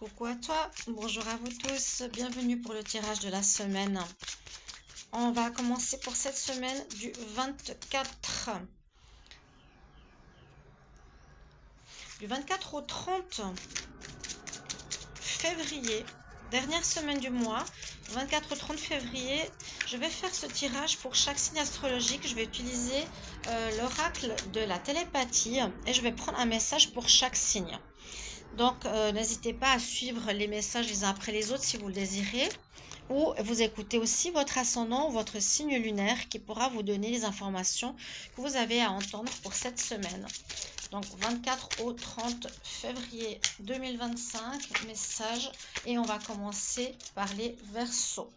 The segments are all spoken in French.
Coucou à toi, bonjour à vous tous, bienvenue pour le tirage de la semaine. On va commencer pour cette semaine du 24 au 30 février, dernière semaine du mois, 24 au 30 février. Je vais faire ce tirage pour chaque signe astrologique. Je vais utiliser l'oracle de la télépathie et je vais prendre un message pour chaque signe. Donc, n'hésitez pas à suivre les messages les uns après les autres si vous le désirez. Ou vous écoutez aussi votre ascendant ou votre signe lunaire qui pourra vous donner les informations que vous avez à entendre pour cette semaine. Donc, 24 au 30 février 2025, message. Et on va commencer par les Verseaux.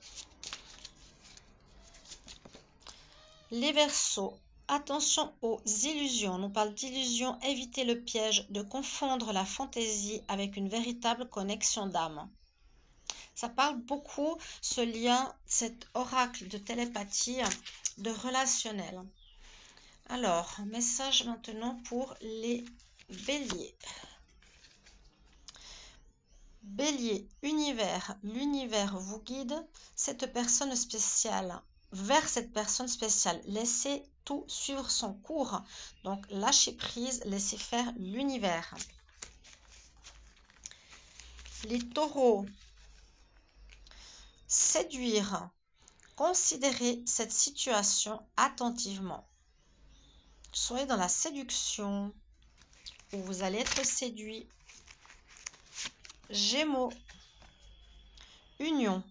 Les Verseaux. Attention aux illusions. On nous parle d'illusions. Évitez le piège de confondre la fantaisie avec une véritable connexion d'âme. Ça parle beaucoup, ce lien, cet oracle de télépathie, de relationnel. Alors, message maintenant pour les béliers. Bélier, univers, l'univers vous guide vers cette personne spéciale. Laissez tout suivre son cours. Donc, lâchez prise, laissez faire l'univers. Les taureaux, séduire. Considérez cette situation attentivement. Soyez dans la séduction où vous allez être séduit. Gémeaux, union.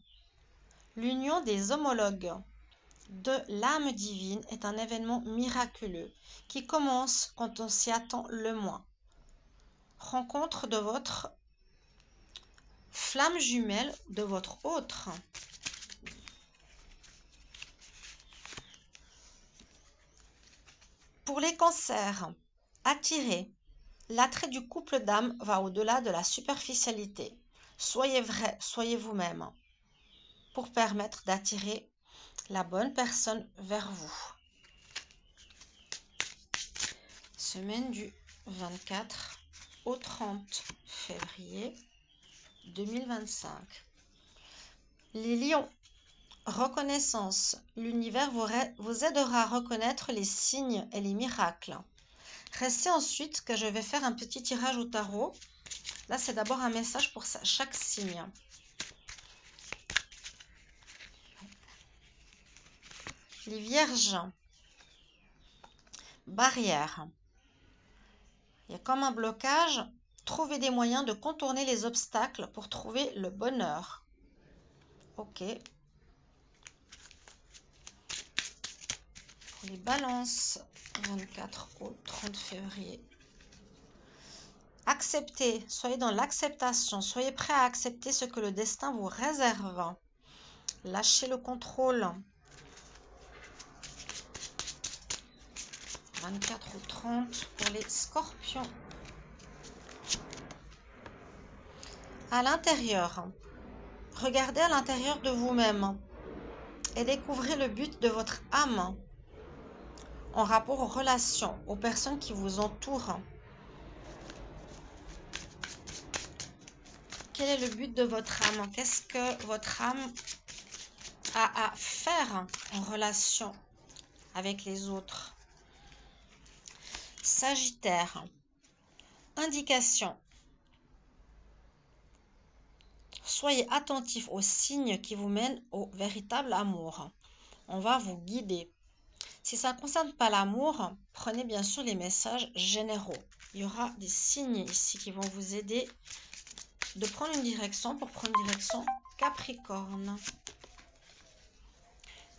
L'union des homologues de l'âme divine est un événement miraculeux qui commence quand on s'y attend le moins. Rencontre de votre flamme jumelle de votre autre. Pour les cancers, attirez. L'attrait du couple d'âme va au-delà de la superficialité. Soyez vrai, soyez vous-même pour permettre d'attirer la bonne personne vers vous. Semaine du 24 au 30 février 2025. Les lions, reconnaissance. L'univers vous aidera à reconnaître les signes et les miracles. Restez ensuite que je vais faire un petit tirage au tarot. Là, c'est d'abord un message pour chaque signe. Les vierges, barrière. Il y a comme un blocage. Trouvez des moyens de contourner les obstacles pour trouver le bonheur. Ok. Pour les balances, 24 au 30 février. Acceptez, soyez dans l'acceptation, soyez prêts à accepter ce que le destin vous réserve. Lâchez le contrôle. 24 au 30 pour les scorpions. À l'intérieur, regardez à l'intérieur de vous-même et découvrez le but de votre âme en rapport aux relations, aux personnes qui vous entourent. Quel est le but de votre âme? Qu'est-ce que votre âme a à faire en relation avec les autres? Sagittaire, indication. Soyez attentif aux signes qui vous mènent au véritable amour. On va vous guider. Si ça ne concerne pas l'amour, prenez bien sûr les messages généraux. Il y aura des signes ici qui vont vous aider de prendre une direction pour prendre une direction Capricorne.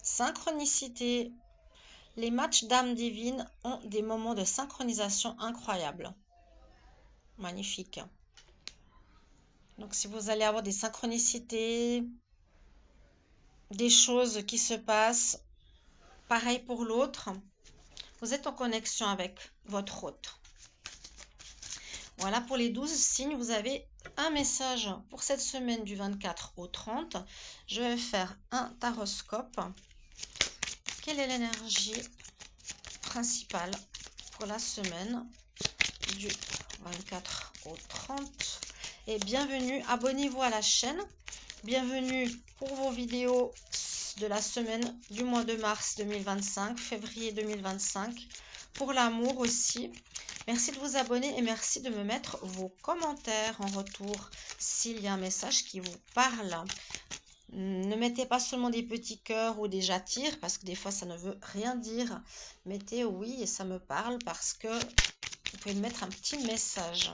Synchronicité. Les matchs d'âmes divines ont des moments de synchronisation incroyables. Magnifique. Donc, si vous allez avoir des synchronicités, des choses qui se passent, pareil pour l'autre, vous êtes en connexion avec votre hôte. Voilà, pour les 12 signes, vous avez un message pour cette semaine du 24 au 30. Je vais faire un taroscope. Quelle est l'énergie principale pour la semaine du 24 au 30? et bienvenue. Abonnez-vous à la chaîne. Bienvenue pour vos vidéos de la semaine du mois de mars 2025, février 2025. Pour l'amour aussi. Merci de vous abonner et merci de me mettre vos commentaires en retour s'il y a un message qui vous parle. Ne mettez pas seulement des petits cœurs ou des j'attire parce que des fois ça ne veut rien dire. Mettez oui et ça me parle parce que vous pouvez mettre un petit message.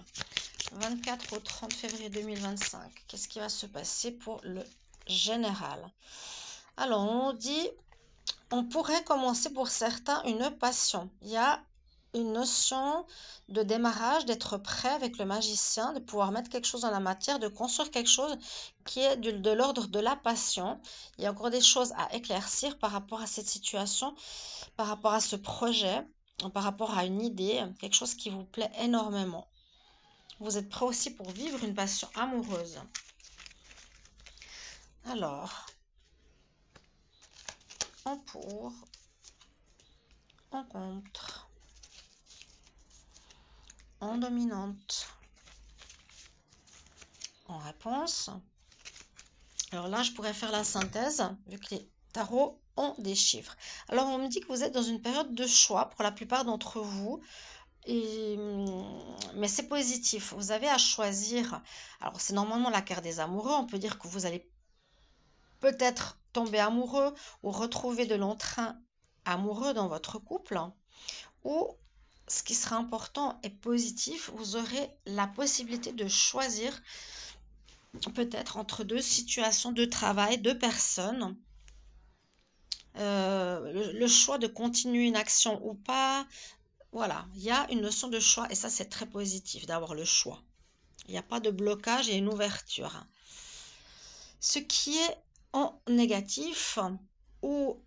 24 au 30 février 2025. Qu'est-ce qui va se passer pour le général? Alors, on dit, on pourrait commencer pour certains une passion. Il y a une notion de démarrage, d'être prêt avec le magicien, de pouvoir mettre quelque chose dans la matière, de construire quelque chose qui est de l'ordre de la passion. Il y a encore des choses à éclaircir par rapport à cette situation, par rapport à ce projet, par rapport à une idée, quelque chose qui vous plaît énormément. Vous êtes prêt aussi pour vivre une passion amoureuse. Alors, en pour, en contre, en dominante, en réponse. Alors là, je pourrais faire la synthèse, vu que les tarots ont des chiffres. Alors, on me dit que vous êtes dans une période de choix pour la plupart d'entre vous. Mais c'est positif. Vous avez à choisir. Alors, c'est normalement la carte des amoureux. On peut dire que vous allez peut-être tomber amoureux ou retrouver de l'entrain amoureux dans votre couple. Ou, ce qui sera important et positif, vous aurez la possibilité de choisir peut-être entre deux situations de travail, deux personnes. Le choix de continuer une action ou pas. Voilà, il y a une notion de choix et ça c'est très positif d'avoir le choix. Il n'y a pas de blocage et une ouverture. Ce qui est en négatif ou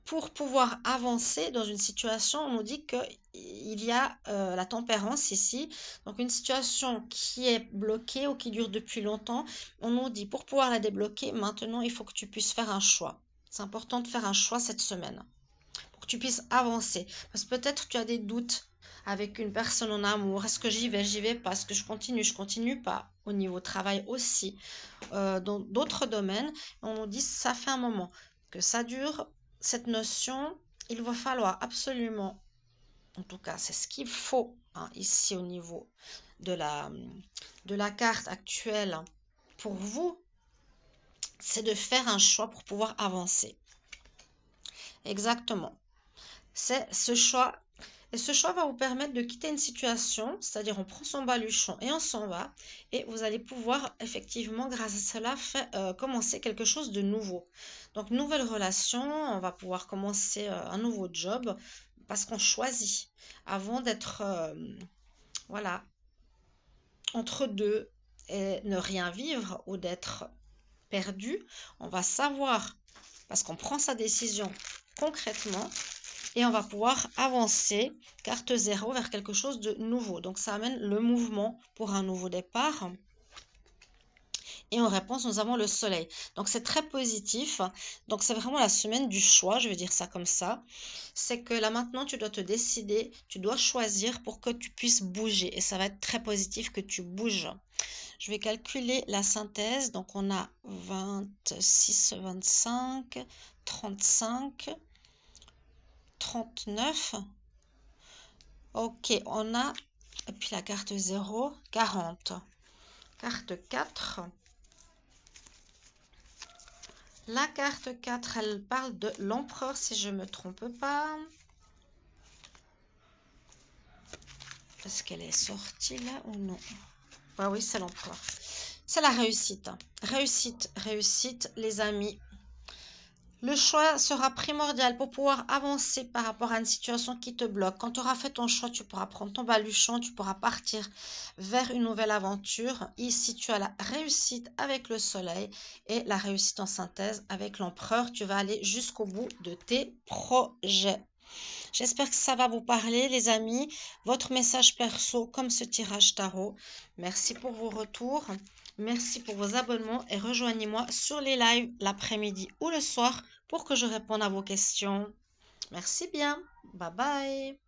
pour pouvoir avancer dans une situation, on nous dit qu'il y a la tempérance ici. Donc une situation qui est bloquée ou qui dure depuis longtemps, on nous dit pour pouvoir la débloquer, maintenant il faut que tu puisses faire un choix. C'est important de faire un choix cette semaine pour que tu puisses avancer. Parce que peut-être tu as des doutes avec une personne en amour. Est-ce que j'y vais pas? Est-ce que je continue pas? Au niveau travail aussi. Dans d'autres domaines, on nous dit ça fait un moment que ça dure. Cette notion, il va falloir absolument, en tout cas c'est ce qu'il faut ici au niveau de la carte actuelle pour vous, c'est de faire un choix pour pouvoir avancer. Exactement. C'est ce choix. Et ce choix va vous permettre de quitter une situation, c'est-à-dire on prend son baluchon et on s'en va. Et vous allez pouvoir effectivement, grâce à cela, commencer quelque chose de nouveau. Donc, nouvelle relation, on va pouvoir commencer un nouveau job parce qu'on choisit. Avant d'être, voilà, entre deux et ne rien vivre ou d'être perdu, on va savoir, parce qu'on prend sa décision concrètement, et on va pouvoir avancer, carte 0, vers quelque chose de nouveau. Donc, ça amène le mouvement pour un nouveau départ. Et en réponse, nous avons le soleil. Donc, c'est très positif. Donc, c'est vraiment la semaine du choix, je vais dire ça comme ça. C'est que là, maintenant, tu dois te décider, tu dois choisir pour que tu puisses bouger. Et ça va être très positif que tu bouges. Je vais calculer la synthèse. Donc, on a 26, 25, 35... 39. Ok, on a, et puis la carte 0, 40. Carte 4. La carte 4, elle parle de l'empereur, si je ne me trompe pas. Est-ce qu'elle est sortie là ou non? Ah oui, c'est l'empereur. C'est la réussite. Réussite, réussite, les amis. Le choix sera primordial pour pouvoir avancer par rapport à une situation qui te bloque. Quand tu auras fait ton choix, tu pourras prendre ton baluchon, tu pourras partir vers une nouvelle aventure. Ici, tu as la réussite avec le soleil et la réussite en synthèse avec l'empereur. Tu vas aller jusqu'au bout de tes projets. J'espère que ça va vous parler, les amis. Votre message perso comme ce tirage tarot. Merci pour vos retours. Merci pour vos abonnements et rejoignez-moi sur les lives l'après-midi ou le soir pour que je réponde à vos questions. Merci bien. Bye bye.